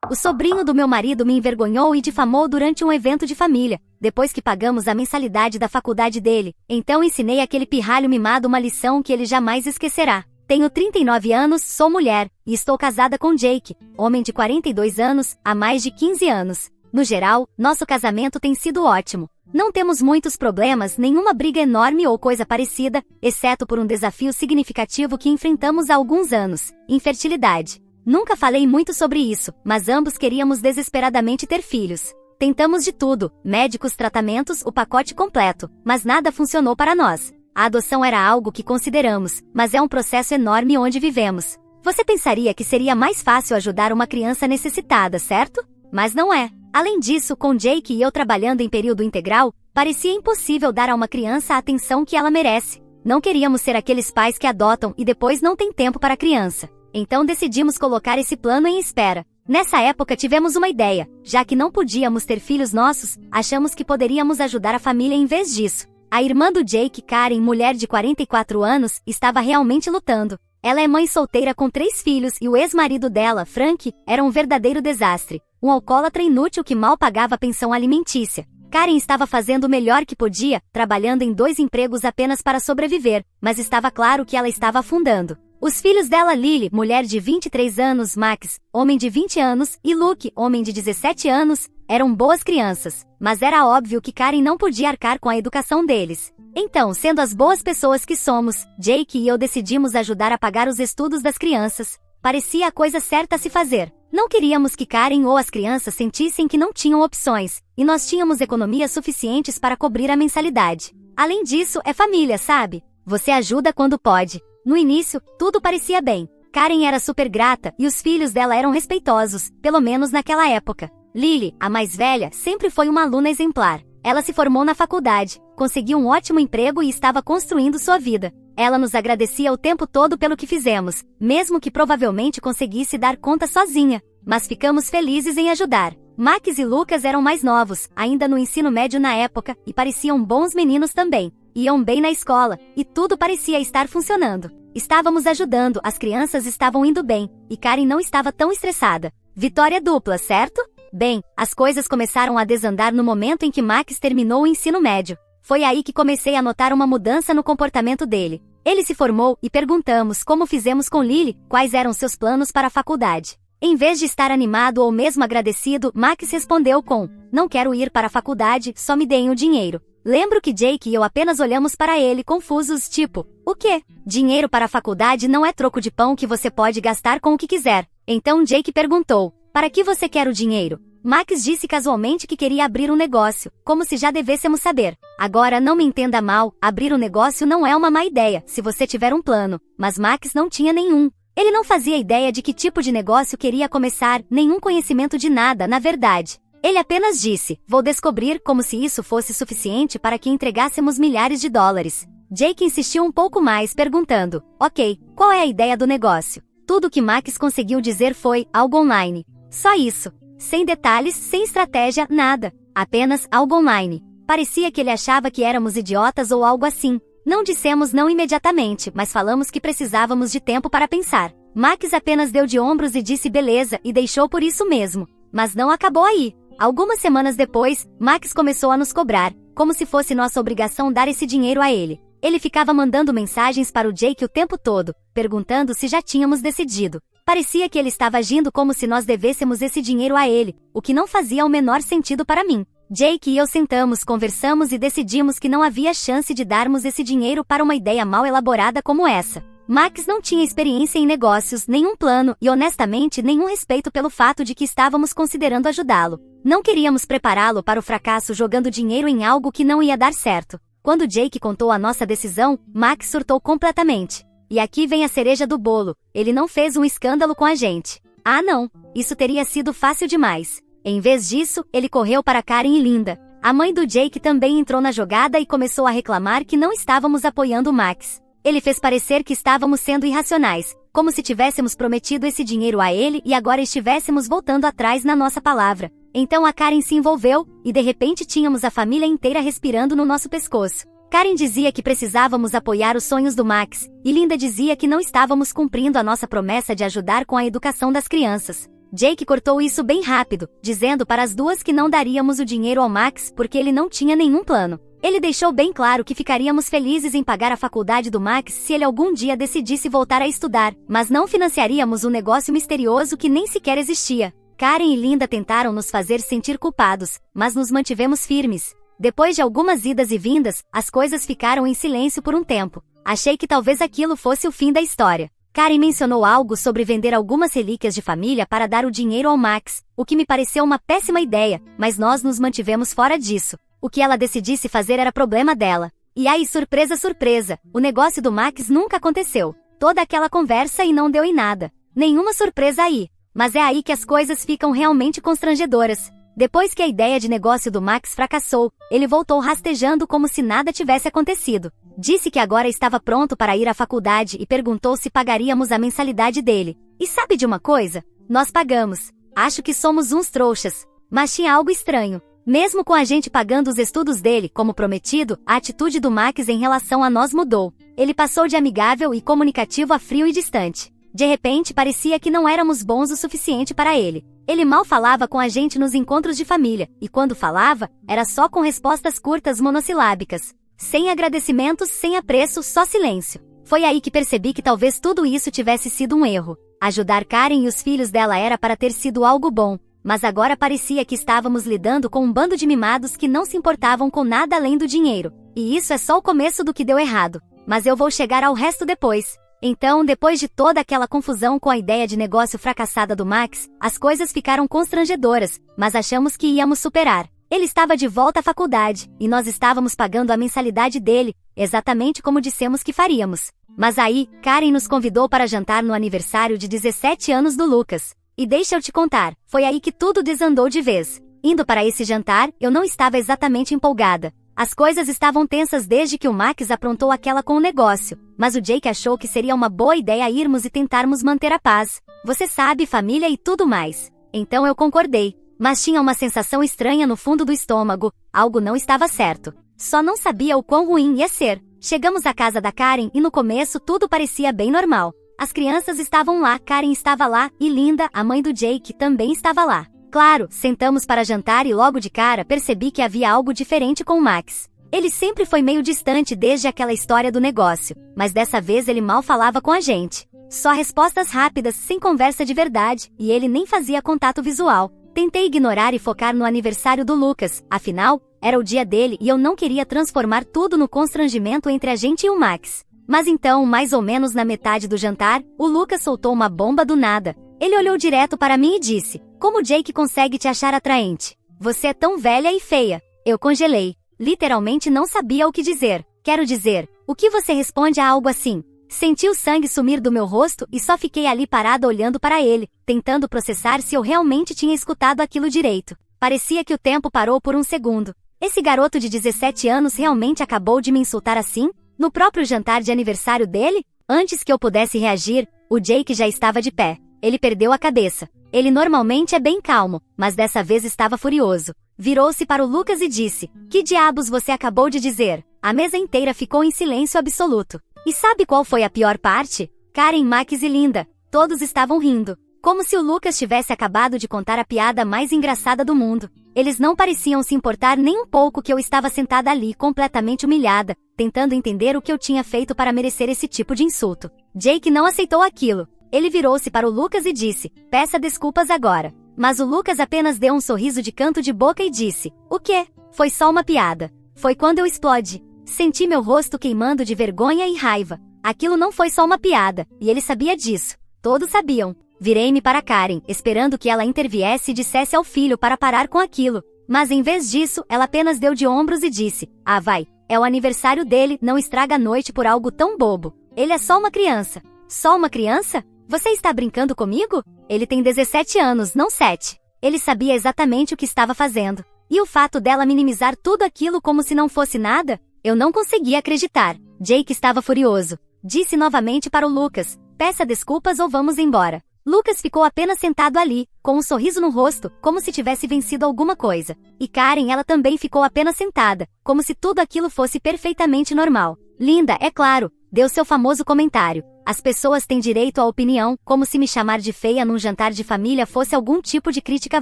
O sobrinho do meu marido me envergonhou e difamou durante um evento de família, depois que pagamos a mensalidade da faculdade dele. Então ensinei aquele pirralho mimado uma lição que ele jamais esquecerá. Tenho 39 anos, sou mulher, e estou casada com Jake, homem de 42 anos, há mais de 15 anos. No geral, nosso casamento tem sido ótimo. Não temos muitos problemas, nenhuma briga enorme ou coisa parecida, exceto por um desafio significativo que enfrentamos há alguns anos: infertilidade. Nunca falei muito sobre isso, mas ambos queríamos desesperadamente ter filhos. Tentamos de tudo, médicos, tratamentos, o pacote completo, mas nada funcionou para nós. A adoção era algo que consideramos, mas é um processo enorme onde vivemos. Você pensaria que seria mais fácil ajudar uma criança necessitada, certo? Mas não é. Além disso, com Jake e eu trabalhando em período integral, parecia impossível dar a uma criança a atenção que ela merece. Não queríamos ser aqueles pais que adotam e depois não têm tempo para a criança. Então decidimos colocar esse plano em espera. Nessa época tivemos uma ideia. Já que não podíamos ter filhos nossos, achamos que poderíamos ajudar a família em vez disso. A irmã do Jake, Karen, mulher de 44 anos, estava realmente lutando. Ela é mãe solteira com 3 filhos e o ex-marido dela, Frank, era um verdadeiro desastre. Um alcoólatra inútil que mal pagava a pensão alimentícia. Karen estava fazendo o melhor que podia, trabalhando em 2 empregos apenas para sobreviver, mas estava claro que ela estava afundando. Os filhos dela, Lily, mulher de 23 anos, Max, homem de 20 anos, e Luke, homem de 17 anos, eram boas crianças, mas era óbvio que Karen não podia arcar com a educação deles. Então, sendo as boas pessoas que somos, Jake e eu decidimos ajudar a pagar os estudos das crianças. Parecia a coisa certa a se fazer. Não queríamos que Karen ou as crianças sentissem que não tinham opções, e nós tínhamos economias suficientes para cobrir a mensalidade. Além disso, é família, sabe? Você ajuda quando pode. No início, tudo parecia bem. Karen era super grata e os filhos dela eram respeitosos, pelo menos naquela época. Lily, a mais velha, sempre foi uma aluna exemplar. Ela se formou na faculdade, conseguiu um ótimo emprego e estava construindo sua vida. Ela nos agradecia o tempo todo pelo que fizemos, mesmo que provavelmente conseguisse dar conta sozinha. Mas ficamos felizes em ajudar. Max e Lucas eram mais novos, ainda no ensino médio na época, e pareciam bons meninos também. Iam bem na escola, e tudo parecia estar funcionando. Estávamos ajudando, as crianças estavam indo bem, e Karen não estava tão estressada. Vitória dupla, certo? Bem, as coisas começaram a desandar no momento em que Max terminou o ensino médio. Foi aí que comecei a notar uma mudança no comportamento dele. Ele se formou e perguntamos como fizemos com Lily, quais eram seus planos para a faculdade. Em vez de estar animado ou mesmo agradecido, Max respondeu com: "Não quero ir para a faculdade, só me deem o dinheiro." Lembro que Jake e eu apenas olhamos para ele confusos, tipo: "O quê? Dinheiro para a faculdade não é troco de pão que você pode gastar com o que quiser." Então Jake perguntou: "Para que você quer o dinheiro?" Max disse casualmente que queria abrir um negócio, como se já devêssemos saber. Agora, não me entenda mal, abrir um negócio não é uma má ideia, se você tiver um plano, mas Max não tinha nenhum. Ele não fazia ideia de que tipo de negócio queria começar, nenhum conhecimento de nada, na verdade. Ele apenas disse: "Vou descobrir", como se isso fosse suficiente para que entregássemos milhares de dólares. Jake insistiu um pouco mais, perguntando: "Ok, qual é a ideia do negócio?" Tudo que Max conseguiu dizer foi: "Algo online." Só isso. Sem detalhes, sem estratégia, nada. Apenas algo online. Parecia que ele achava que éramos idiotas ou algo assim. Não dissemos não imediatamente, mas falamos que precisávamos de tempo para pensar. Max apenas deu de ombros e disse beleza e deixou por isso mesmo. Mas não acabou aí. Algumas semanas depois, Max começou a nos cobrar, como se fosse nossa obrigação dar esse dinheiro a ele. Ele ficava mandando mensagens para o Jake o tempo todo, perguntando se já tínhamos decidido. Parecia que ele estava agindo como se nós devêssemos esse dinheiro a ele, o que não fazia o menor sentido para mim. Jake e eu sentamos, conversamos e decidimos que não havia chance de darmos esse dinheiro para uma ideia mal elaborada como essa. Max não tinha experiência em negócios, nenhum plano e, honestamente, nenhum respeito pelo fato de que estávamos considerando ajudá-lo. Não queríamos prepará-lo para o fracasso jogando dinheiro em algo que não ia dar certo. Quando Jake contou a nossa decisão, Max surtou completamente. E aqui vem a cereja do bolo, ele não fez um escândalo com a gente. Ah não, isso teria sido fácil demais. Em vez disso, ele correu para Karen e Linda. A mãe do Jake também entrou na jogada e começou a reclamar que não estávamos apoiando Max. Ele fez parecer que estávamos sendo irracionais, como se tivéssemos prometido esse dinheiro a ele e agora estivéssemos voltando atrás na nossa palavra. Então a Karen se envolveu, e de repente tínhamos a família inteira respirando no nosso pescoço. Karen dizia que precisávamos apoiar os sonhos do Max, e Linda dizia que não estávamos cumprindo a nossa promessa de ajudar com a educação das crianças. Jake cortou isso bem rápido, dizendo para as duas que não daríamos o dinheiro ao Max porque ele não tinha nenhum plano. Ele deixou bem claro que ficaríamos felizes em pagar a faculdade do Max se ele algum dia decidisse voltar a estudar, mas não financiaríamos um negócio misterioso que nem sequer existia. Karen e Linda tentaram nos fazer sentir culpados, mas nos mantivemos firmes. Depois de algumas idas e vindas, as coisas ficaram em silêncio por um tempo. Achei que talvez aquilo fosse o fim da história. Karen mencionou algo sobre vender algumas relíquias de família para dar o dinheiro ao Max, o que me pareceu uma péssima ideia, mas nós nos mantivemos fora disso. O que ela decidisse fazer era problema dela. E aí, surpresa, surpresa, o negócio do Max nunca aconteceu. Toda aquela conversa e não deu em nada. Nenhuma surpresa aí. Mas é aí que as coisas ficam realmente constrangedoras. Depois que a ideia de negócio do Max fracassou, ele voltou rastejando como se nada tivesse acontecido. Disse que agora estava pronto para ir à faculdade e perguntou se pagaríamos a mensalidade dele. E sabe de uma coisa? Nós pagamos. Acho que somos uns trouxas. Mas tinha algo estranho. Mesmo com a gente pagando os estudos dele, como prometido, a atitude do Max em relação a nós mudou. Ele passou de amigável e comunicativo a frio e distante. De repente, parecia que não éramos bons o suficiente para ele. Ele mal falava com a gente nos encontros de família, e quando falava, era só com respostas curtas monossilábicas. Sem agradecimentos, sem apreço, só silêncio. Foi aí que percebi que talvez tudo isso tivesse sido um erro. Ajudar Karen e os filhos dela era para ter sido algo bom. Mas agora parecia que estávamos lidando com um bando de mimados que não se importavam com nada além do dinheiro. E isso é só o começo do que deu errado. Mas eu vou chegar ao resto depois. Então, depois de toda aquela confusão com a ideia de negócio fracassada do Max, as coisas ficaram constrangedoras, mas achamos que íamos superar. Ele estava de volta à faculdade, e nós estávamos pagando a mensalidade dele, exatamente como dissemos que faríamos. Mas aí, Karen nos convidou para jantar no aniversário de 17 anos do Lucas. E deixa eu te contar, foi aí que tudo desandou de vez. Indo para esse jantar, eu não estava exatamente empolgada. As coisas estavam tensas desde que o Max aprontou aquela com o negócio, mas o Jake achou que seria uma boa ideia irmos e tentarmos manter a paz. Você sabe, família e tudo mais. Então eu concordei, mas tinha uma sensação estranha no fundo do estômago, algo não estava certo. Só não sabia o quão ruim ia ser. Chegamos à casa da Karen e no começo tudo parecia bem normal. As crianças estavam lá, Karen estava lá, e Linda, a mãe do Jake, também estava lá. Claro, sentamos para jantar e logo de cara percebi que havia algo diferente com o Max. Ele sempre foi meio distante desde aquela história do negócio, mas dessa vez ele mal falava com a gente. Só respostas rápidas, sem conversa de verdade, e ele nem fazia contato visual. Tentei ignorar e focar no aniversário do Lucas, afinal, era o dia dele e eu não queria transformar tudo no constrangimento entre a gente e o Max. Mas então, mais ou menos na metade do jantar, o Lucas soltou uma bomba do nada. Ele olhou direto para mim e disse: "Como Jake consegue te achar atraente? Você é tão velha e feia." Eu congelei. Literalmente não sabia o que dizer. Quero dizer, o que você responde a algo assim? Senti o sangue sumir do meu rosto e só fiquei ali parada olhando para ele, tentando processar se eu realmente tinha escutado aquilo direito. Parecia que o tempo parou por um segundo. Esse garoto de 17 anos realmente acabou de me insultar assim? No próprio jantar de aniversário dele? Antes que eu pudesse reagir, o Jake já estava de pé. Ele perdeu a cabeça. Ele normalmente é bem calmo, mas dessa vez estava furioso. Virou-se para o Lucas e disse: "Que diabos você acabou de dizer?" A mesa inteira ficou em silêncio absoluto. E sabe qual foi a pior parte? Karen, Max e Linda. Todos estavam rindo. Como se o Lucas tivesse acabado de contar a piada mais engraçada do mundo. Eles não pareciam se importar nem um pouco que eu estava sentada ali completamente humilhada, tentando entender o que eu tinha feito para merecer esse tipo de insulto. Jake não aceitou aquilo. Ele virou-se para o Lucas e disse: "Peça desculpas agora." Mas o Lucas apenas deu um sorriso de canto de boca e disse: "O quê? Foi só uma piada." Foi quando eu explodi. Senti meu rosto queimando de vergonha e raiva. Aquilo não foi só uma piada, e ele sabia disso. Todos sabiam. Virei-me para Karen, esperando que ela interviesse e dissesse ao filho para parar com aquilo. Mas em vez disso, ela apenas deu de ombros e disse: "Ah, vai. É o aniversário dele, não estraga a noite por algo tão bobo. Ele é só uma criança." "Só uma criança? Você está brincando comigo? Ele tem 17 anos, não 7. Ele sabia exatamente o que estava fazendo. E o fato dela minimizar tudo aquilo como se não fosse nada? Eu não conseguia acreditar. Jake estava furioso. Disse novamente para o Lucas: "Peça desculpas ou vamos embora." Lucas ficou apenas sentado ali, com um sorriso no rosto, como se tivesse vencido alguma coisa. E Karen, ela também ficou apenas sentada, como se tudo aquilo fosse perfeitamente normal. Linda, é claro, deu seu famoso comentário. As pessoas têm direito à opinião, como se me chamar de feia num jantar de família fosse algum tipo de crítica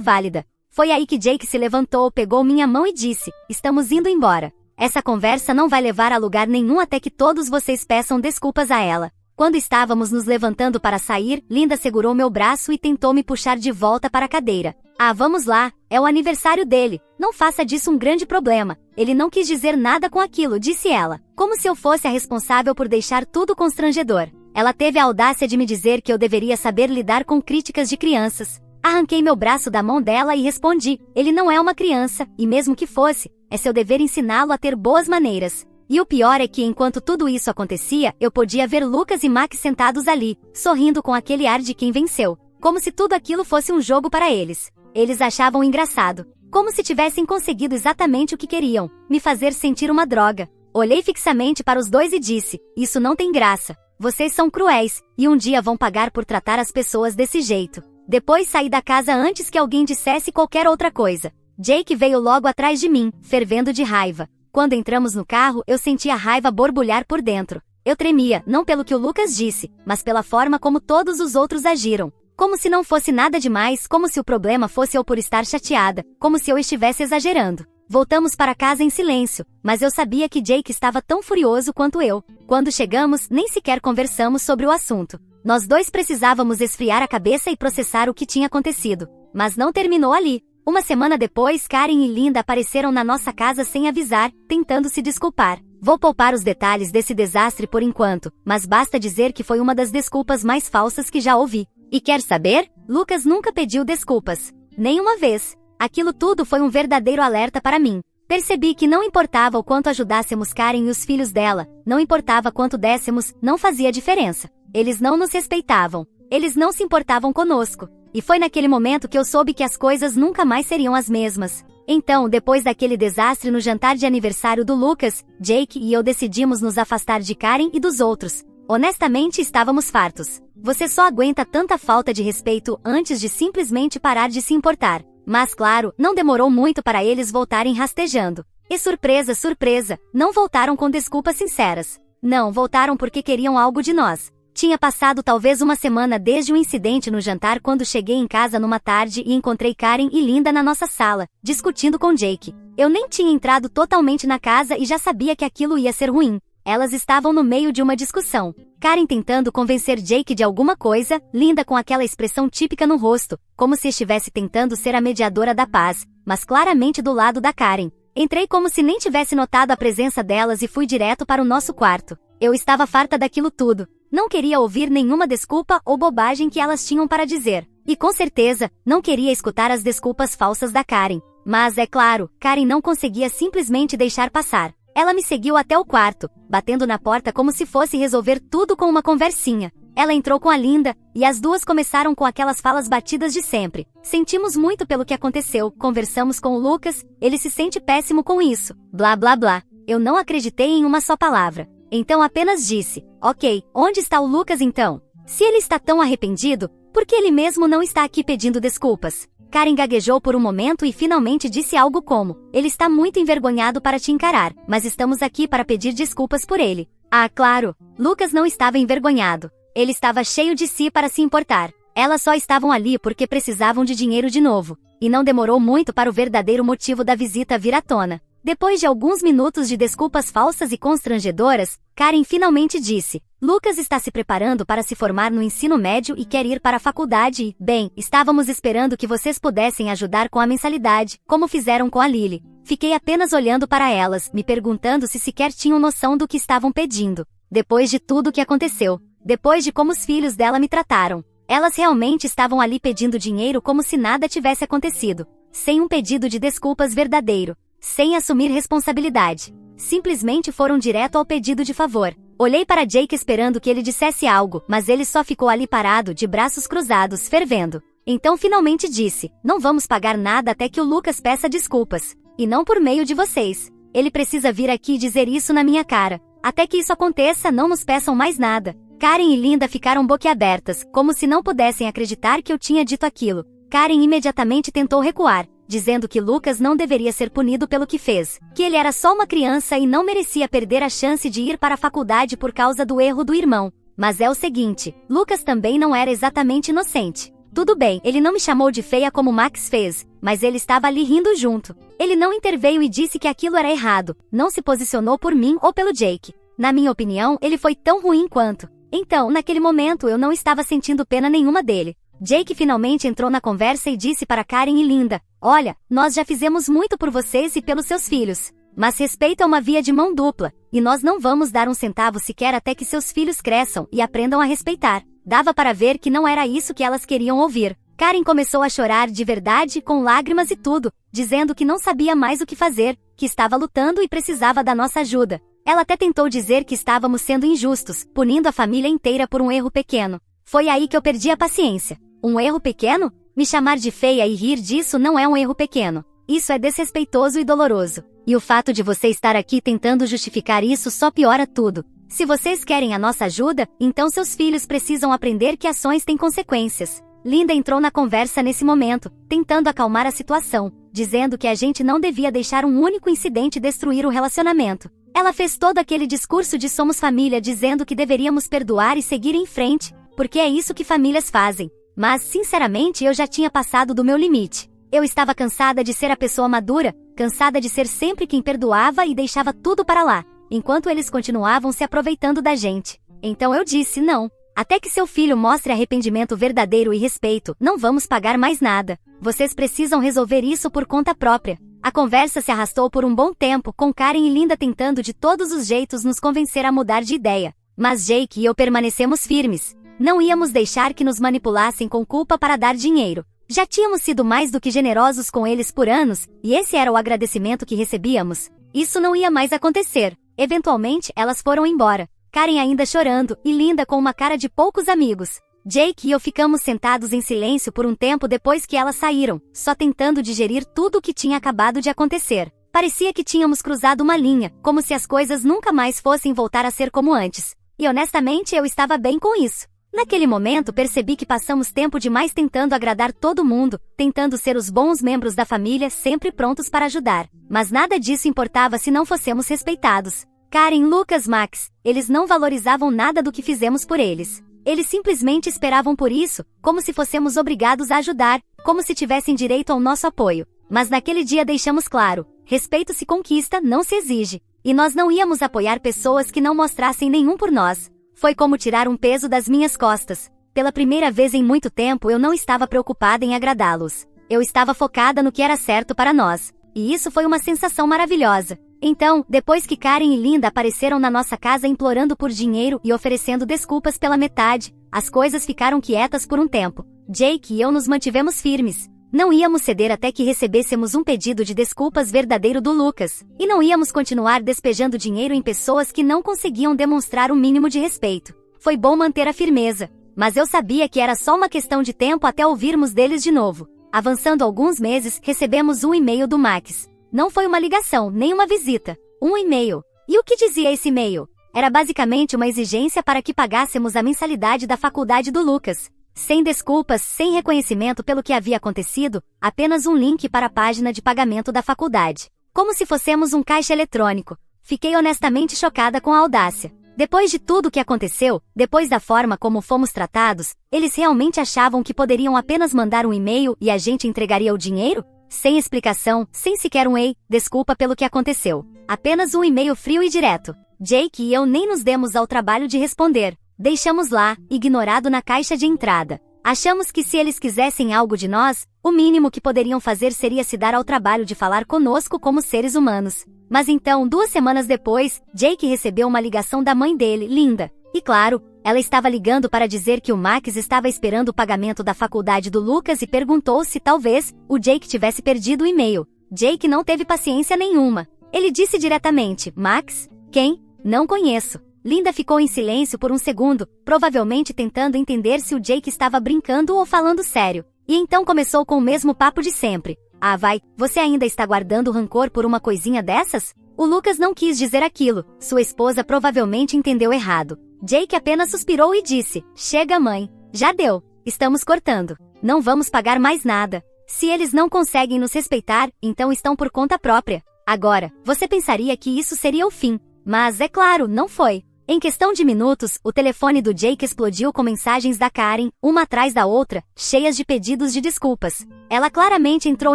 válida. Foi aí que Jake se levantou, pegou minha mão e disse, estamos indo embora. Essa conversa não vai levar a lugar nenhum até que todos vocês peçam desculpas a ela. Quando estávamos nos levantando para sair, Linda segurou meu braço e tentou me puxar de volta para a cadeira. Ah, vamos lá, é o aniversário dele, não faça disso um grande problema. Ele não quis dizer nada com aquilo, disse ela, como se eu fosse a responsável por deixar tudo constrangedor. Ela teve a audácia de me dizer que eu deveria saber lidar com críticas de crianças. Arranquei meu braço da mão dela e respondi, ele não é uma criança, e mesmo que fosse, é seu dever ensiná-lo a ter boas maneiras. E o pior é que enquanto tudo isso acontecia, eu podia ver Lucas e Max sentados ali, sorrindo com aquele ar de quem venceu, como se tudo aquilo fosse um jogo para eles. Eles achavam engraçado, como se tivessem conseguido exatamente o que queriam, me fazer sentir uma droga. Olhei fixamente para os dois e disse, isso não tem graça, vocês são cruéis, e um dia vão pagar por tratar as pessoas desse jeito. Depois saí da casa antes que alguém dissesse qualquer outra coisa. Jake veio logo atrás de mim, fervendo de raiva. Quando entramos no carro, eu senti a raiva borbulhar por dentro. Eu tremia, não pelo que o Lucas disse, mas pela forma como todos os outros agiram. Como se não fosse nada demais, como se o problema fosse eu por estar chateada, como se eu estivesse exagerando. Voltamos para casa em silêncio, mas eu sabia que Jake estava tão furioso quanto eu. Quando chegamos, nem sequer conversamos sobre o assunto. Nós dois precisávamos esfriar a cabeça e processar o que tinha acontecido. Mas não terminou ali. Uma semana depois, Karen e Linda apareceram na nossa casa sem avisar, tentando se desculpar. Vou poupar os detalhes desse desastre por enquanto, mas basta dizer que foi uma das desculpas mais falsas que já ouvi. E quer saber? Lucas nunca pediu desculpas. Nem uma vez. Aquilo tudo foi um verdadeiro alerta para mim. Percebi que não importava o quanto ajudássemos Karen e os filhos dela, não importava quanto dessemos, não fazia diferença. Eles não nos respeitavam. Eles não se importavam conosco. E foi naquele momento que eu soube que as coisas nunca mais seriam as mesmas. Então, depois daquele desastre no jantar de aniversário do Lucas, Jake e eu decidimos nos afastar de Karen e dos outros. Honestamente, estávamos fartos. Você só aguenta tanta falta de respeito antes de simplesmente parar de se importar. Mas claro, não demorou muito para eles voltarem rastejando. E surpresa, surpresa, não voltaram com desculpas sinceras. Não, voltaram porque queriam algo de nós. Tinha passado talvez uma semana desde o incidente no jantar quando cheguei em casa numa tarde e encontrei Karen e Linda na nossa sala, discutindo com Jake. Eu nem tinha entrado totalmente na casa e já sabia que aquilo ia ser ruim. Elas estavam no meio de uma discussão. Karen tentando convencer Jake de alguma coisa, Linda com aquela expressão típica no rosto, como se estivesse tentando ser a mediadora da paz, mas claramente do lado da Karen. Entrei como se nem tivesse notado a presença delas e fui direto para o nosso quarto. Eu estava farta daquilo tudo. Não queria ouvir nenhuma desculpa ou bobagem que elas tinham para dizer. E com certeza, não queria escutar as desculpas falsas da Karen. Mas é claro, Karen não conseguia simplesmente deixar passar. Ela me seguiu até o quarto, batendo na porta como se fosse resolver tudo com uma conversinha. Ela entrou com a Linda, e as duas começaram com aquelas falas batidas de sempre. Sentimos muito pelo que aconteceu, conversamos com o Lucas, ele se sente péssimo com isso, blá blá blá. Eu não acreditei em uma só palavra. Então apenas disse, ok, onde está o Lucas então? Se ele está tão arrependido, por que ele mesmo não está aqui pedindo desculpas? Karen gaguejou por um momento e finalmente disse algo como, ele está muito envergonhado para te encarar, mas estamos aqui para pedir desculpas por ele. Ah, claro, Lucas não estava envergonhado. Ele estava cheio de si para se importar. Elas só estavam ali porque precisavam de dinheiro de novo. E não demorou muito para o verdadeiro motivo da visita vir à tona. Depois de alguns minutos de desculpas falsas e constrangedoras, Karen finalmente disse, Lucas está se preparando para se formar no ensino médio e quer ir para a faculdade e, bem, estávamos esperando que vocês pudessem ajudar com a mensalidade, como fizeram com a Lily. Fiquei apenas olhando para elas, me perguntando se sequer tinham noção do que estavam pedindo. Depois de tudo o que aconteceu, depois de como os filhos dela me trataram, elas realmente estavam ali pedindo dinheiro como se nada tivesse acontecido, sem um pedido de desculpas verdadeiro. Sem assumir responsabilidade. Simplesmente foram direto ao pedido de favor. Olhei para Jake esperando que ele dissesse algo, mas ele só ficou ali parado, de braços cruzados, fervendo. Então finalmente disse, não vamos pagar nada até que o Lucas peça desculpas. E não por meio de vocês. Ele precisa vir aqui e dizer isso na minha cara. Até que isso aconteça, não nos peçam mais nada. Karen e Linda ficaram boquiabertas, como se não pudessem acreditar que eu tinha dito aquilo. Karen imediatamente tentou recuar. dizendo que Lucas não deveria ser punido pelo que fez, que ele era só uma criança e não merecia perder a chance de ir para a faculdade por causa do erro do irmão. Mas é o seguinte, Lucas também não era exatamente inocente. Tudo bem, ele não me chamou de feia como Max fez, mas ele estava ali rindo junto. Ele não interveio e disse que aquilo era errado, não se posicionou por mim ou pelo Jake. Na minha opinião, ele foi tão ruim quanto. Então, naquele momento eu não estava sentindo pena nenhuma dele. Jake finalmente entrou na conversa e disse para Karen e Linda, olha, nós já fizemos muito por vocês e pelos seus filhos. Mas respeito é uma via de mão dupla, e nós não vamos dar um centavo sequer até que seus filhos cresçam e aprendam a respeitar. Dava para ver que não era isso que elas queriam ouvir. Karen começou a chorar de verdade, com lágrimas e tudo, dizendo que não sabia mais o que fazer, que estava lutando e precisava da nossa ajuda. Ela até tentou dizer que estávamos sendo injustos, punindo a família inteira por um erro pequeno. Foi aí que eu perdi a paciência. Um erro pequeno? Me chamar de feia e rir disso não é um erro pequeno. Isso é desrespeitoso e doloroso. E o fato de você estar aqui tentando justificar isso só piora tudo. Se vocês querem a nossa ajuda, então seus filhos precisam aprender que ações têm consequências. Linda entrou na conversa nesse momento, tentando acalmar a situação, dizendo que a gente não devia deixar um único incidente destruir o relacionamento. Ela fez todo aquele discurso de somos família dizendo que deveríamos perdoar e seguir em frente, porque é isso que famílias fazem. Mas, sinceramente, eu já tinha passado do meu limite. Eu estava cansada de ser a pessoa madura, cansada de ser sempre quem perdoava e deixava tudo para lá, enquanto eles continuavam se aproveitando da gente. Então eu disse não. Até que seu filho mostre arrependimento verdadeiro e respeito, não vamos pagar mais nada. Vocês precisam resolver isso por conta própria. A conversa se arrastou por um bom tempo, com Karen e Linda tentando de todos os jeitos nos convencer a mudar de ideia. Mas Jake e eu permanecemos firmes. Não íamos deixar que nos manipulassem com culpa para dar dinheiro. Já tínhamos sido mais do que generosos com eles por anos, e esse era o agradecimento que recebíamos. Isso não ia mais acontecer. Eventualmente, elas foram embora. Karen ainda chorando, e Linda com uma cara de poucos amigos. Jake e eu ficamos sentados em silêncio por um tempo depois que elas saíram, só tentando digerir tudo o que tinha acabado de acontecer. Parecia que tínhamos cruzado uma linha, como se as coisas nunca mais fossem voltar a ser como antes. E honestamente eu estava bem com isso. Naquele momento percebi que passamos tempo demais tentando agradar todo mundo, tentando ser os bons membros da família sempre prontos para ajudar. Mas nada disso importava se não fossemos respeitados. Karen, Lucas, Max, eles não valorizavam nada do que fizemos por eles. Eles simplesmente esperavam por isso, como se fossemos obrigados a ajudar, como se tivessem direito ao nosso apoio. Mas naquele dia deixamos claro, respeito se conquista, não se exige. E nós não íamos apoiar pessoas que não mostrassem nenhum por nós. Foi como tirar um peso das minhas costas. Pela primeira vez em muito tempo eu não estava preocupada em agradá-los. Eu estava focada no que era certo para nós. E isso foi uma sensação maravilhosa. Então, depois que Karen e Linda apareceram na nossa casa implorando por dinheiro e oferecendo desculpas pela metade, as coisas ficaram quietas por um tempo. Jake e eu nos mantivemos firmes. Não íamos ceder até que recebêssemos um pedido de desculpas verdadeiro do Lucas. E não íamos continuar despejando dinheiro em pessoas que não conseguiam demonstrar um mínimo de respeito. Foi bom manter a firmeza. Mas eu sabia que era só uma questão de tempo até ouvirmos deles de novo. Avançando alguns meses, recebemos um e-mail do Max. Não foi uma ligação, nem uma visita. Um e-mail. E o que dizia esse e-mail? Era basicamente uma exigência para que pagássemos a mensalidade da faculdade do Lucas. Sem desculpas, sem reconhecimento pelo que havia acontecido, apenas um link para a página de pagamento da faculdade. Como se fossemos um caixa eletrônico. Fiquei honestamente chocada com a audácia. Depois de tudo o que aconteceu, depois da forma como fomos tratados, eles realmente achavam que poderiam apenas mandar um e-mail e a gente entregaria o dinheiro? Sem explicação, sem sequer um ei, desculpa pelo que aconteceu. Apenas um e-mail frio e direto. Jake e eu nem nos demos ao trabalho de responder. Deixamos lá, ignorado na caixa de entrada. Achamos que se eles quisessem algo de nós, o mínimo que poderiam fazer seria se dar ao trabalho de falar conosco como seres humanos. Mas então, 2 semanas depois, Jake recebeu uma ligação da mãe dele, Linda. E claro, ela estava ligando para dizer que o Max estava esperando o pagamento da faculdade do Lucas e perguntou se talvez o Jake tivesse perdido o e-mail. Jake não teve paciência nenhuma. Ele disse diretamente, Max? Quem? Não conheço. Linda ficou em silêncio por um segundo, provavelmente tentando entender se o Jake estava brincando ou falando sério. E então começou com o mesmo papo de sempre. Ah vai, você ainda está guardando rancor por uma coisinha dessas? O Lucas não quis dizer aquilo, sua esposa provavelmente entendeu errado. Jake apenas suspirou e disse, chega mãe, já deu, estamos cortando, não vamos pagar mais nada. Se eles não conseguem nos respeitar, então estão por conta própria. Agora, você pensaria que isso seria o fim. Mas, é claro, não foi. Em questão de minutos, o telefone do Jake explodiu com mensagens da Karen, uma atrás da outra, cheias de pedidos de desculpas. Ela claramente entrou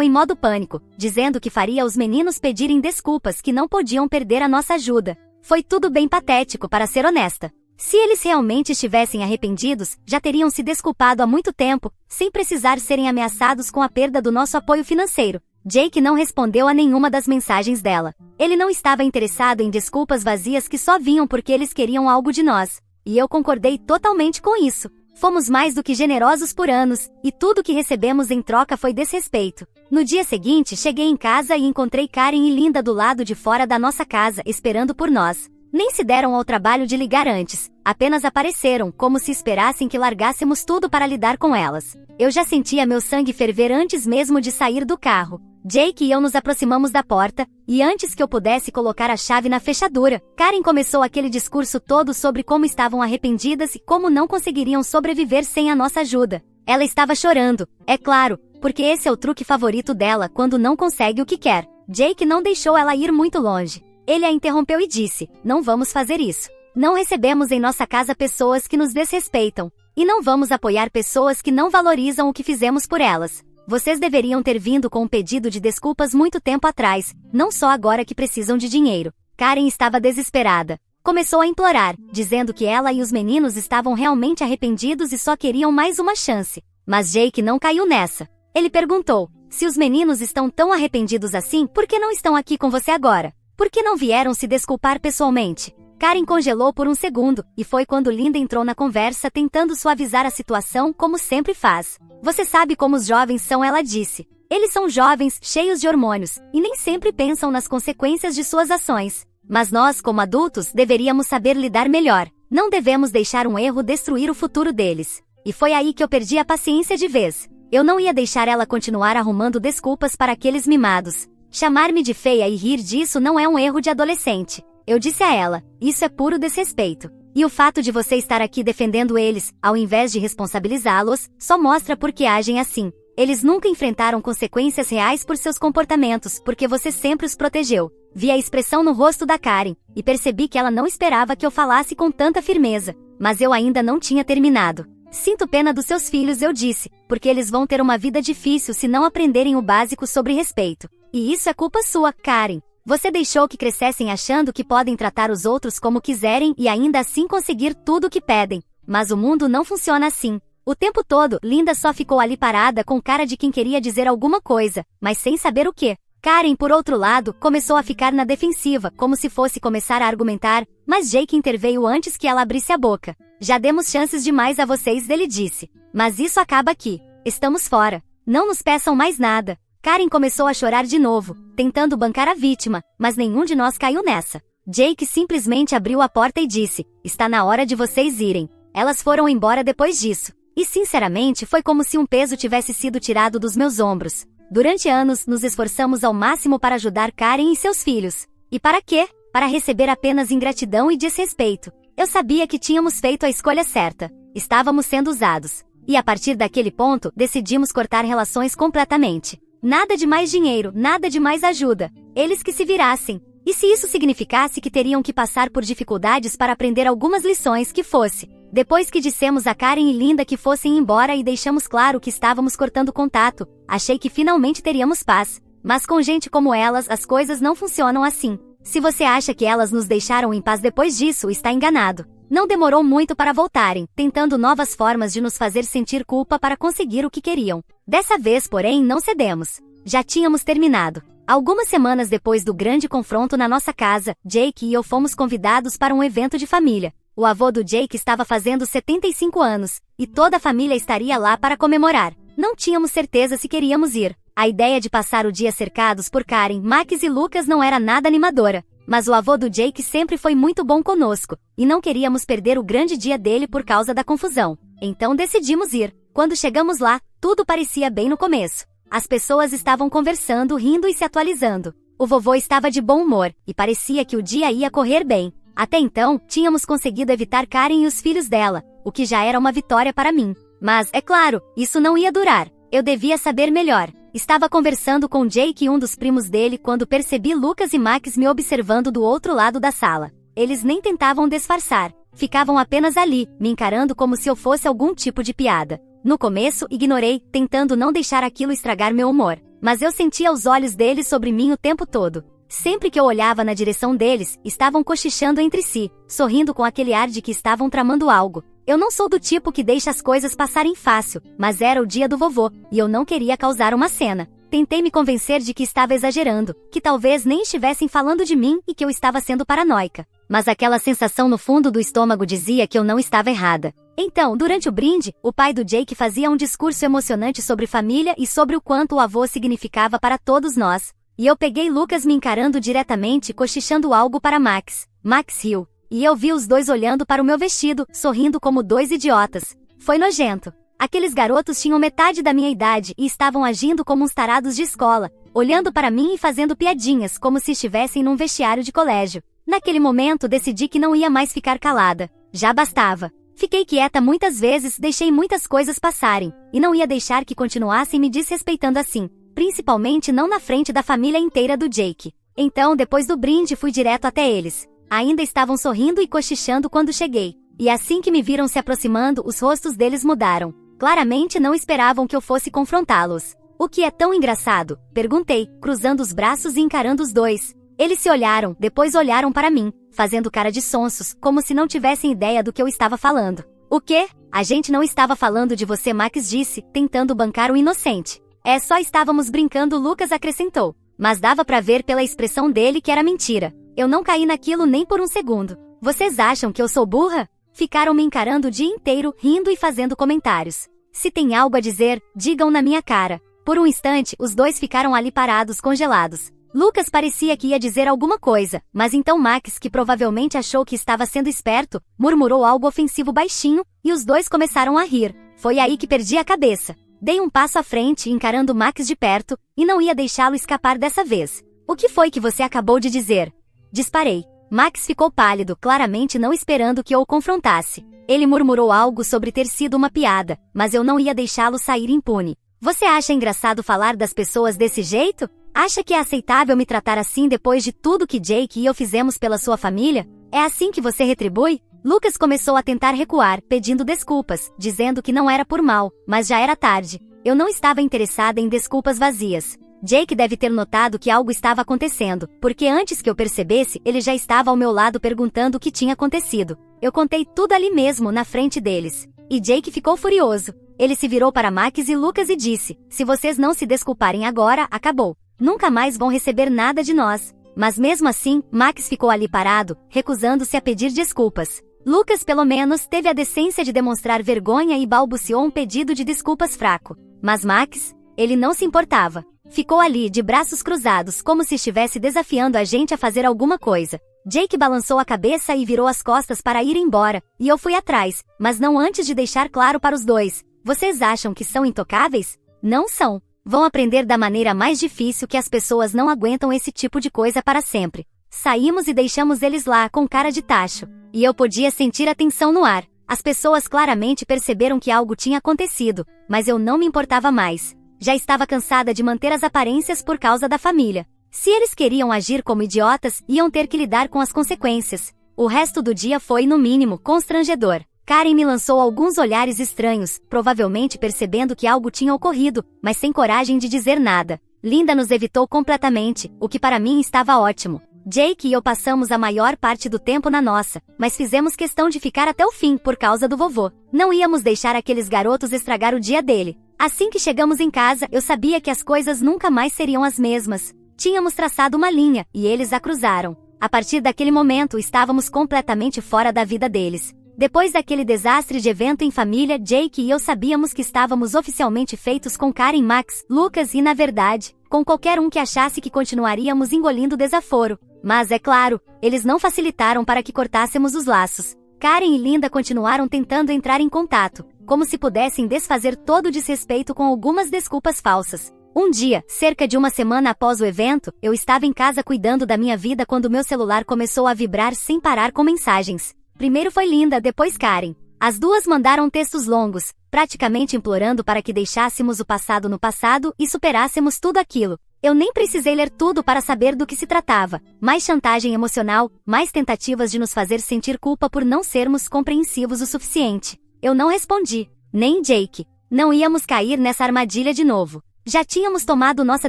em modo pânico, dizendo que faria os meninos pedirem desculpas que não podiam perder a nossa ajuda. Foi tudo bem patético, para ser honesta. Se eles realmente estivessem arrependidos, já teriam se desculpado há muito tempo, sem precisar serem ameaçados com a perda do nosso apoio financeiro. Jake não respondeu a nenhuma das mensagens dela. Ele não estava interessado em desculpas vazias que só vinham porque eles queriam algo de nós. E eu concordei totalmente com isso. Fomos mais do que generosos por anos, e tudo que recebemos em troca foi desrespeito. No dia seguinte, cheguei em casa e encontrei Karen e Linda do lado de fora da nossa casa, esperando por nós. Nem se deram ao trabalho de ligar antes, apenas apareceram, como se esperassem que largássemos tudo para lidar com elas. Eu já sentia meu sangue ferver antes mesmo de sair do carro. Jake e eu nos aproximamos da porta, e antes que eu pudesse colocar a chave na fechadura, Karen começou aquele discurso todo sobre como estavam arrependidas e como não conseguiriam sobreviver sem a nossa ajuda. Ela estava chorando, é claro, porque esse é o truque favorito dela quando não consegue o que quer. Jake não deixou ela ir muito longe. Ele a interrompeu e disse: "Não vamos fazer isso. Não recebemos em nossa casa pessoas que nos desrespeitam. E não vamos apoiar pessoas que não valorizam o que fizemos por elas. Vocês deveriam ter vindo com um pedido de desculpas muito tempo atrás, não só agora que precisam de dinheiro." Karen estava desesperada. Começou a implorar, dizendo que ela e os meninos estavam realmente arrependidos e só queriam mais uma chance. Mas Jake não caiu nessa. Ele perguntou: "Se os meninos estão tão arrependidos assim, por que não estão aqui com você agora? Por que não vieram se desculpar pessoalmente?" Karen congelou por um segundo, e foi quando Linda entrou na conversa tentando suavizar a situação como sempre faz. "Você sabe como os jovens são", ela disse. "Eles são jovens, cheios de hormônios, e nem sempre pensam nas consequências de suas ações. Mas nós, como adultos, deveríamos saber lidar melhor. Não devemos deixar um erro destruir o futuro deles." E foi aí que eu perdi a paciência de vez. Eu não ia deixar ela continuar arrumando desculpas para aqueles mimados. Chamar-me de feia e rir disso não é um erro de adolescente. Eu disse a ela: "Isso é puro desrespeito. E o fato de você estar aqui defendendo eles, ao invés de responsabilizá-los, só mostra por que agem assim. Eles nunca enfrentaram consequências reais por seus comportamentos, porque você sempre os protegeu." Vi a expressão no rosto da Karen, e percebi que ela não esperava que eu falasse com tanta firmeza. Mas eu ainda não tinha terminado. "Sinto pena dos seus filhos", eu disse, "porque eles vão ter uma vida difícil se não aprenderem o básico sobre respeito. E isso é culpa sua, Karen. Você deixou que crescessem achando que podem tratar os outros como quiserem e ainda assim conseguir tudo o que pedem. Mas o mundo não funciona assim." O tempo todo, Linda só ficou ali parada com cara de quem queria dizer alguma coisa, mas sem saber o quê. Karen, por outro lado, começou a ficar na defensiva, como se fosse começar a argumentar, mas Jake interveio antes que ela abrisse a boca. "Já demos chances demais a vocês", ele disse. "Mas isso acaba aqui. Estamos fora. Não nos peçam mais nada." Karen começou a chorar de novo, tentando bancar a vítima, mas nenhum de nós caiu nessa. Jake simplesmente abriu a porta e disse: "Está na hora de vocês irem." Elas foram embora depois disso. E sinceramente foi como se um peso tivesse sido tirado dos meus ombros. Durante anos, nos esforçamos ao máximo para ajudar Karen e seus filhos. E para quê? Para receber apenas ingratidão e desrespeito. Eu sabia que tínhamos feito a escolha certa. Estávamos sendo usados. E a partir daquele ponto, decidimos cortar relações completamente. Nada de mais dinheiro, nada de mais ajuda. Eles que se virassem. E se isso significasse que teriam que passar por dificuldades para aprender algumas lições, que fosse. Depois que dissemos a Karen e Linda que fossem embora e deixamos claro que estávamos cortando contato, achei que finalmente teríamos paz. Mas com gente como elas, as coisas não funcionam assim. Se você acha que elas nos deixaram em paz depois disso, está enganado. Não demorou muito para voltarem, tentando novas formas de nos fazer sentir culpa para conseguir o que queriam. Dessa vez, porém, não cedemos. Já tínhamos terminado. Algumas semanas depois do grande confronto na nossa casa, Jake e eu fomos convidados para um evento de família. O avô do Jake estava fazendo 75 anos, e toda a família estaria lá para comemorar. Não tínhamos certeza se queríamos ir. A ideia de passar o dia cercados por Karen, Max e Lucas não era nada animadora. Mas o avô do Jake sempre foi muito bom conosco, e não queríamos perder o grande dia dele por causa da confusão. Então decidimos ir. Quando chegamos lá, tudo parecia bem no começo. As pessoas estavam conversando, rindo e se atualizando. O vovô estava de bom humor, e parecia que o dia ia correr bem. Até então, tínhamos conseguido evitar Karen e os filhos dela, o que já era uma vitória para mim. Mas, é claro, isso não ia durar. Eu devia saber melhor. Estava conversando com Jake e um dos primos dele quando percebi Lucas e Max me observando do outro lado da sala. Eles nem tentavam disfarçar. Ficavam apenas ali, me encarando como se eu fosse algum tipo de piada. No começo, ignorei, tentando não deixar aquilo estragar meu humor. Mas eu sentia os olhos deles sobre mim o tempo todo. Sempre que eu olhava na direção deles, estavam cochichando entre si, sorrindo com aquele ar de que estavam tramando algo. Eu não sou do tipo que deixa as coisas passarem fácil, mas era o dia do vovô, e eu não queria causar uma cena. Tentei me convencer de que estava exagerando, que talvez nem estivessem falando de mim e que eu estava sendo paranoica. Mas aquela sensação no fundo do estômago dizia que eu não estava errada. Então, durante o brinde, o pai do Jake fazia um discurso emocionante sobre família e sobre o quanto o avô significava para todos nós. E eu peguei Lucas me encarando diretamente, cochichando algo para Max. Max riu. E eu vi os dois olhando para o meu vestido, sorrindo como dois idiotas. Foi nojento. Aqueles garotos tinham metade da minha idade e estavam agindo como uns tarados de escola, olhando para mim e fazendo piadinhas como se estivessem num vestiário de colégio. Naquele momento decidi que não ia mais ficar calada. Já bastava. Fiquei quieta muitas vezes, deixei muitas coisas passarem, e não ia deixar que continuassem me desrespeitando assim. Principalmente não na frente da família inteira do Jake. Então, depois do brinde, fui direto até eles. Ainda estavam sorrindo e cochichando quando cheguei. E assim que me viram se aproximando, os rostos deles mudaram. Claramente não esperavam que eu fosse confrontá-los. O que é tão engraçado? Perguntei, cruzando os braços e encarando os dois. Eles se olharam, depois olharam para mim, fazendo cara de sonsos, como se não tivessem ideia do que eu estava falando. O quê? A gente não estava falando de você, Max disse, tentando bancar o inocente. Só estávamos brincando, Lucas acrescentou. Mas dava pra ver pela expressão dele que era mentira. Eu não caí naquilo nem por um segundo. Vocês acham que eu sou burra? Ficaram me encarando o dia inteiro, rindo e fazendo comentários. Se tem algo a dizer, digam na minha cara. Por um instante, os dois ficaram ali parados, congelados. Lucas parecia que ia dizer alguma coisa, mas então Max, que provavelmente achou que estava sendo esperto, murmurou algo ofensivo baixinho, e os dois começaram a rir. Foi aí que perdi a cabeça. Dei um passo à frente, encarando Max de perto, e não ia deixá-lo escapar dessa vez. O que foi que você acabou de dizer? Disparei. Max ficou pálido, claramente não esperando que eu o confrontasse. Ele murmurou algo sobre ter sido uma piada, mas eu não ia deixá-lo sair impune. Você acha engraçado falar das pessoas desse jeito? Acha que é aceitável me tratar assim depois de tudo que Jake e eu fizemos pela sua família? É assim que você retribui? Lucas começou a tentar recuar, pedindo desculpas, dizendo que não era por mal, mas já era tarde. Eu não estava interessada em desculpas vazias. Jake deve ter notado que algo estava acontecendo, porque antes que eu percebesse, ele já estava ao meu lado perguntando o que tinha acontecido. Eu contei tudo ali mesmo, na frente deles. E Jake ficou furioso. Ele se virou para Max e Lucas e disse, se vocês não se desculparem agora, acabou. Nunca mais vão receber nada de nós. Mas mesmo assim, Max ficou ali parado, recusando-se a pedir desculpas. Lucas pelo menos teve a decência de demonstrar vergonha e balbuciou um pedido de desculpas fraco. Mas Max, ele não se importava. Ficou ali, de braços cruzados, como se estivesse desafiando a gente a fazer alguma coisa. Jake balançou a cabeça e virou as costas para ir embora, e eu fui atrás, mas não antes de deixar claro para os dois. Vocês acham que são intocáveis? Não são. Vão aprender da maneira mais difícil que as pessoas não aguentam esse tipo de coisa para sempre. Saímos e deixamos eles lá, com cara de tacho. E eu podia sentir a tensão no ar. As pessoas claramente perceberam que algo tinha acontecido, mas eu não me importava mais. Já estava cansada de manter as aparências por causa da família. Se eles queriam agir como idiotas, iam ter que lidar com as consequências. O resto do dia foi, no mínimo, constrangedor. Karen me lançou alguns olhares estranhos, provavelmente percebendo que algo tinha ocorrido, mas sem coragem de dizer nada. Linda nos evitou completamente, o que para mim estava ótimo. Jake e eu passamos a maior parte do tempo na nossa, mas fizemos questão de ficar até o fim por causa do vovô. Não íamos deixar aqueles garotos estragar o dia dele. Assim que chegamos em casa, eu sabia que as coisas nunca mais seriam as mesmas. Tínhamos traçado uma linha, e eles a cruzaram. A partir daquele momento, estávamos completamente fora da vida deles. Depois daquele desastre de evento em família, Jake e eu sabíamos que estávamos oficialmente feitos com Karen, Max, Lucas e, na verdade, com qualquer um que achasse que continuaríamos engolindo o desaforo. Mas, é claro, eles não facilitaram para que cortássemos os laços. Karen e Linda continuaram tentando entrar em contato, como se pudessem desfazer todo o desrespeito com algumas desculpas falsas. Um dia, cerca de uma semana após o evento, eu estava em casa cuidando da minha vida quando meu celular começou a vibrar sem parar com mensagens. Primeiro foi Linda, depois Karen. As duas mandaram textos longos, praticamente implorando para que deixássemos o passado no passado e superássemos tudo aquilo. Eu nem precisei ler tudo para saber do que se tratava. Mais chantagem emocional, mais tentativas de nos fazer sentir culpa por não sermos compreensivos o suficiente. Eu não respondi, nem Jake. Não íamos cair nessa armadilha de novo. Já tínhamos tomado nossa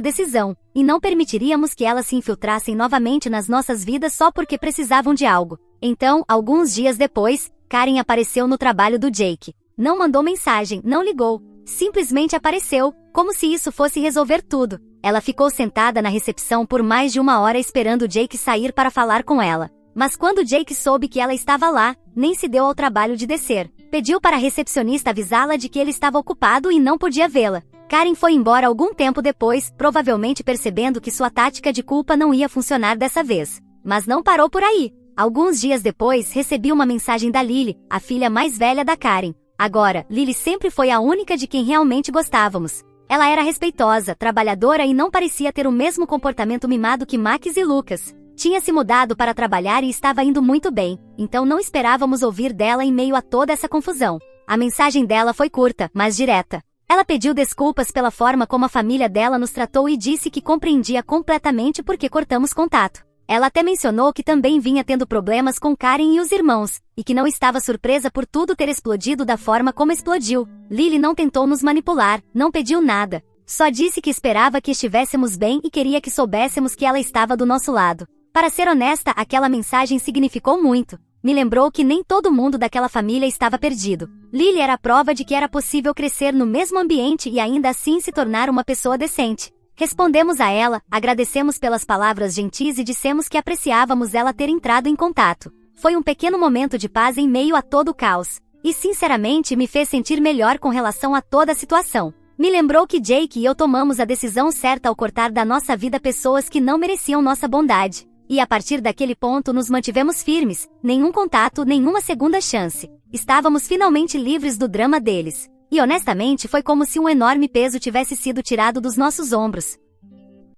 decisão, e não permitiríamos que elas se infiltrassem novamente nas nossas vidas só porque precisavam de algo. Então, alguns dias depois, Karen apareceu no trabalho do Jake. Não mandou mensagem, não ligou. Simplesmente apareceu, como se isso fosse resolver tudo. Ela ficou sentada na recepção por mais de 1 hora esperando Jake sair para falar com ela. Mas quando Jake soube que ela estava lá, nem se deu ao trabalho de descer. Pediu para a recepcionista avisá-la de que ele estava ocupado e não podia vê-la. Karen foi embora algum tempo depois, provavelmente percebendo que sua tática de culpa não ia funcionar dessa vez. Mas não parou por aí. Alguns dias depois, recebi uma mensagem da Lily, a filha mais velha da Karen. Agora, Lily sempre foi a única de quem realmente gostávamos. Ela era respeitosa, trabalhadora e não parecia ter o mesmo comportamento mimado que Max e Lucas. Tinha se mudado para trabalhar e estava indo muito bem, então não esperávamos ouvir dela em meio a toda essa confusão. A mensagem dela foi curta, mas direta. Ela pediu desculpas pela forma como a família dela nos tratou e disse que compreendia completamente por que cortamos contato. Ela até mencionou que também vinha tendo problemas com Karen e os irmãos, e que não estava surpresa por tudo ter explodido da forma como explodiu. Lily não tentou nos manipular, não pediu nada. Só disse que esperava que estivéssemos bem e queria que soubéssemos que ela estava do nosso lado. Para ser honesta, aquela mensagem significou muito. Me lembrou que nem todo mundo daquela família estava perdido. Lily era a prova de que era possível crescer no mesmo ambiente e ainda assim se tornar uma pessoa decente. Respondemos a ela, agradecemos pelas palavras gentis e dissemos que apreciávamos ela ter entrado em contato. Foi um pequeno momento de paz em meio a todo o caos. E sinceramente me fez sentir melhor com relação a toda a situação. Me lembrou que Jake e eu tomamos a decisão certa ao cortar da nossa vida pessoas que não mereciam nossa bondade. E a partir daquele ponto nos mantivemos firmes, nenhum contato, nenhuma segunda chance. Estávamos finalmente livres do drama deles. E honestamente foi como se um enorme peso tivesse sido tirado dos nossos ombros.